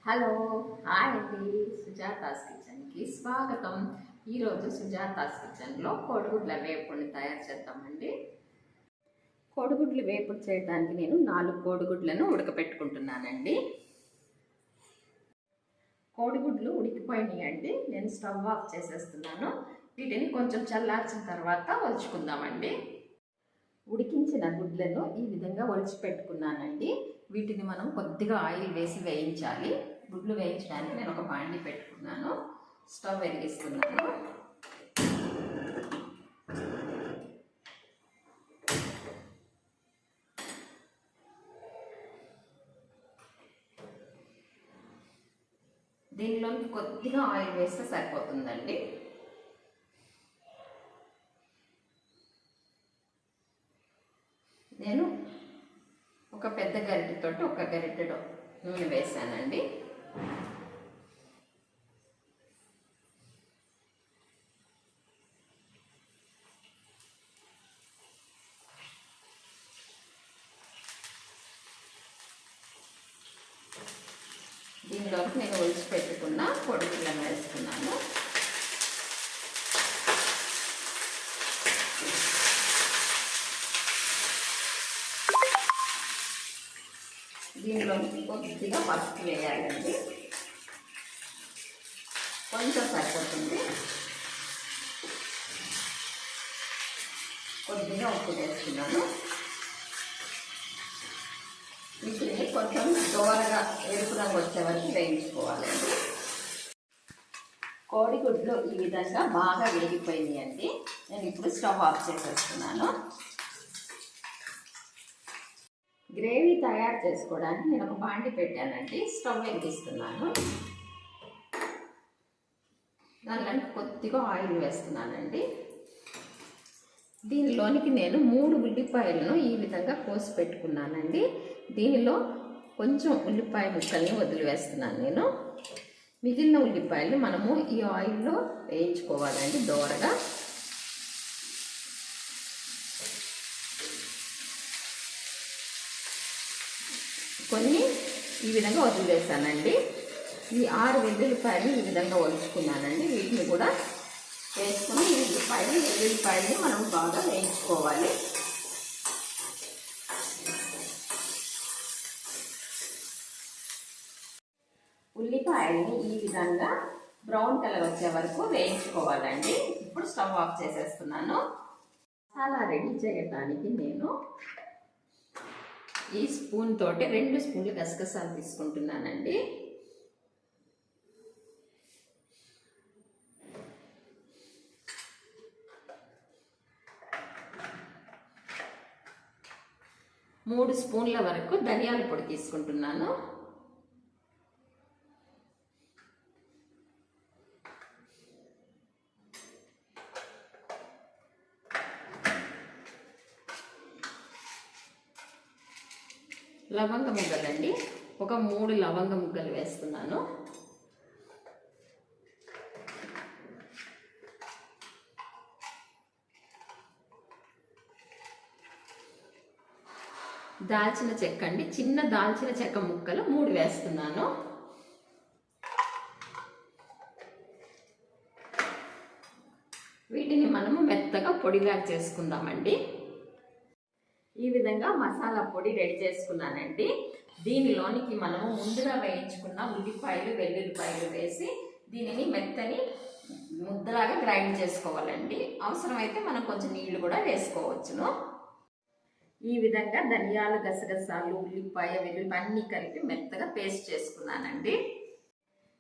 Hello hi అండి, సుజాతాస్ కిచెన్కి స్వాగతం. ఈరోజు సుజాతాస్ కిచెన్లో కోడిగుడ్ల వేపుడిని తయారు చేద్దామండి. కోడిగుడ్లు వేపుడు చేయడానికి నేను 4 కోడిగుడ్లను ఉడకపెట్టుకుంటున్నానండి. కోడిగుడ్లు ఉడికిపోయినాయండి. నేను స్టవ్ ఆఫ్ చేసేస్తున్నాను. వీటిని కొంచెం చల్లార్చిన తర్వాత ఒలుచుకుందామండి. ఉడికించిన గుడ్లను ఈ విధంగా ఒలిచి పెట్టుకున్నానండి. వీటిని మనం కొద్దిగా ఆయిల్ వేసి వేయించాలి. గుడ్లు వేయించడానికి నేను ఒక బాండి పెట్టుకున్నాను. స్టవ్ వెలిగిస్తున్నాను. దీనిలోకి కొద్దిగా ఆయిల్ వేస్తే సరిపోతుందండి. నేను ఒక పెద్ద గరిటెతోటి ఒక గరిటెలో నూనె వేసానండి. దీనిలోకి నేను ఒలిచి పెట్టుకున్న కోడిగుడ్లను వేసుకున్నాను. దీనిలోకి కొద్దిగా పసుపు వేయాలండి. కొంచెం సరిపోతుంది. కొద్దిగా ఉప్పు వేస్తున్నాను. వీటిని కొంచెం దోరగా ఎరుపు రంగు వచ్చే వరకు వేయించుకోవాలండి. కోడిగుడ్లు ఈ విధంగా బాగా వేగిపోయినాయండి. నేను ఇప్పుడు స్టవ్ ఆఫ్ చేసేస్తున్నాను. గ్రేవీ తయారు చేసుకోవడానికి నేను ఒక బాండి పెట్టానండి. స్టవ్ వెలిగిస్తున్నాను. దానిలో కొద్దిగా ఆయిల్ వేస్తున్నానండి. దీనిలోనికి నేను 3 ఉల్లిపాయలను ఈ విధంగా కోసి పెట్టుకున్నానండి. దీనిలో కొంచెం ఉల్లిపాయ ముక్కల్ని వదిలివేస్తున్నాను నేను. మిగిలిన ఉల్లిపాయలు మనము ఈ ఆయిల్లో వేయించుకోవాలండి దోరగా. కొన్ని ఈ విధంగా వదిలివేసానండి. ఈ 6 వెల్లుల్లిపాయలు ఈ విధంగా ఒలుచుకున్నానండి. వీటిని కూడా వేసుకుని ఈ వెల్లుల్లిపాయలని మనం బాగా వేయించుకోవాలి. ఉల్లిపాయలని ఈ విధంగా బ్రౌన్ కలర్ వచ్చే వరకు వేయించుకోవాలండి. ఇప్పుడు స్టవ్ ఆఫ్ చేసేస్తున్నాను. మసాలా రెడీ చేయడానికి నేను ఈ స్పూన్ తోటి 2 స్పూన్లు గసగసాలు తీసుకుంటున్నానండి. మూడు స్పూన్ల వరకు ధనియాల పొడి తీసుకుంటున్నాను. లవంగ ముగ్గలండి, ఒక 3 లవంగ ముగ్గలు వేస్తున్నాను. దాల్చిన చెక్క అండి, చిన్న దాల్చిన చెక్క ముక్కలు 3 వేస్తున్నాను. వీటిని మనము మెత్తగా పొడిలాగా చేసుకుందామండి. ఈ విధంగా మసాలా పొడి రెడీ చేసుకున్నానండి. దీనిలోనికి మనము ముందుగా వేయించుకున్న ఉల్లిపాయలు వెల్లుల్లిపాయలు వేసి దీనిని మెత్తని ముద్దలాగా గ్రైండ్ చేసుకోవాలండి. అవసరమైతే మనం కొంచెం నీళ్లు కూడా వేసుకోవచ్చును. ఈ విధంగా ధనియాలు గసగసాలు ఉల్లిపాయ వెల్లుల్లిపాయ అన్నీ కలిపి మెత్తగా పేస్ట్ చేసుకున్నానండి.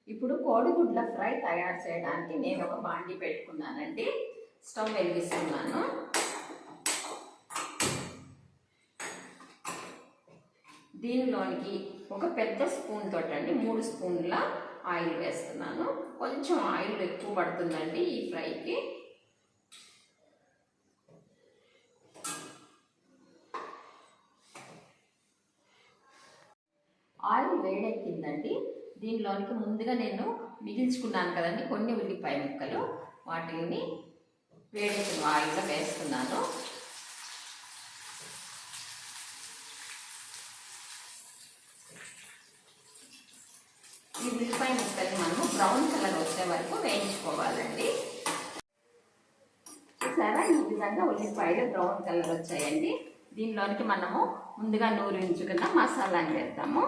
ఇప్పుడు కోడిగుడ్ల ఫ్రై తయారు చేయడానికి నేను ఒక బాండి పెట్టుకున్నానండి. స్టవ్ వెలిగిస్తున్నాను. దీనిలోనికి ఒక పెద్ద స్పూన్ తోటండి 3 స్పూన్ల ఆయిల్ వేస్తున్నాను. కొంచెం ఆయిల్ ఎక్కువ పడుతుందండి ఈ ఫ్రైకి. ఆయిల్ వేడెక్కిందండి. దీనిలోనికి ముందుగా నేను మిగిల్చుకున్నాను కదండి కొన్ని ఉల్లిపాయ ముక్కలు, వాటిని వేడెక్కిన ఆయిల్లో వేస్తున్నాను. ఈ ఈ ఉల్లిపాయ ముక్కల్ని మనము బ్రౌన్ కలర్ వచ్చే వరకు వేయించుకోవాలండి. చూసారా, ఈ విధంగా ఉల్లిపాయలు బ్రౌన్ కలర్ వచ్చాయండి. దీనిలోనికి మనము ముందుగా నూరించుకున్న మసాలాని వేద్దాము.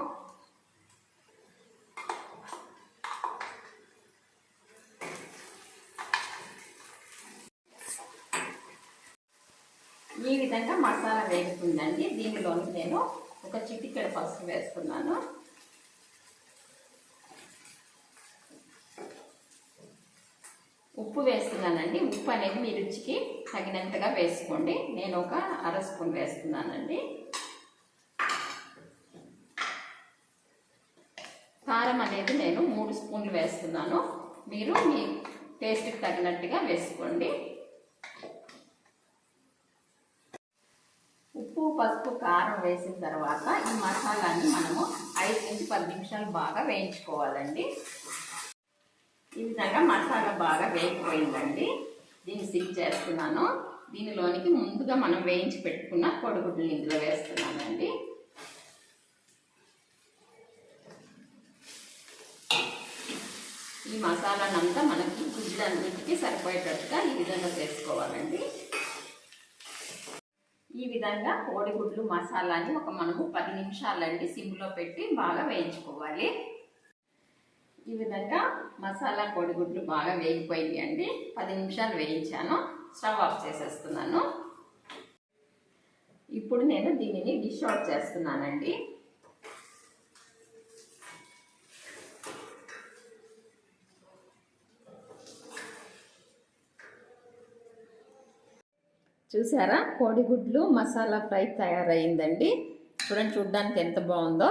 ఈ విధంగా మసాలా వేగుతుందండి. దీనిలోనికి నేను ఒక చిటికెడు పసుపు వేస్తున్నాను. ఉప్పు వేస్తున్నానండి. ఉప్పు అనేది మీ రుచికి తగినంతగా వేసుకోండి. నేను ఒక 1/2 స్పూన్ వేస్తున్నానండి. కారం అనేది నేను 3 స్పూన్లు వేస్తున్నాను. మీరు మీ టేస్ట్కి తగినట్టుగా వేసుకోండి. ఉప్పు, పసుపు, కారం వేసిన తర్వాత ఈ మసాలాని మనము 5 నుంచి 10 నిమిషాలు బాగా వేయించుకోవాలండి. ఈ విధంగా మసాలా బాగా వేగిపోయిందండి. దీన్ని సిక్ చేస్తున్నాను. దీనిలోనికి ముందుగా మనం వేయించి పెట్టుకున్న కోడిగుడ్లు ఇందులో వేస్తున్నానండి. ఈ మసాలానంతా మనకి గుడ్లన్నిటికీ సరిపోయేటట్టుగా ఈ విధంగా చేసుకోవాలండి. ఈ విధంగా కోడిగుడ్లు మసాలాని మనము 10 నిమిషాలండి సిమ్లో పెట్టి బాగా వేయించుకోవాలి. ఈ విధంగా మసాలా కోడిగుడ్లు బాగా వేగిపోయింది అండి. 10 నిమిషాలు వేయించాను. స్టవ్ ఆఫ్ చేసేస్తున్నాను. ఇప్పుడు నేను దీనిని డిష్ అవుట్ చేస్తున్నానండి. చూసారా, కోడిగుడ్లు మసాలా ఫ్రై తయారైందండి. చూడడానికి ఎంత బాగుందో.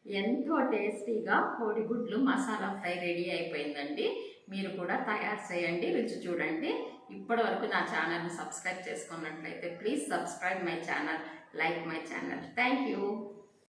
ఎంతో టేస్టీగా కోడిగుడ్లు మసాలా ఫ్రై రెడీ అయిపోయిందండి. మీరు కూడా తయారు చేయండి, రుచి చూడండి. ఇప్పటి వరకు నా ఛానల్ని సబ్స్క్రైబ్ చేసుకున్నట్లయితే please subscribe my channel, like my channel. Thank you.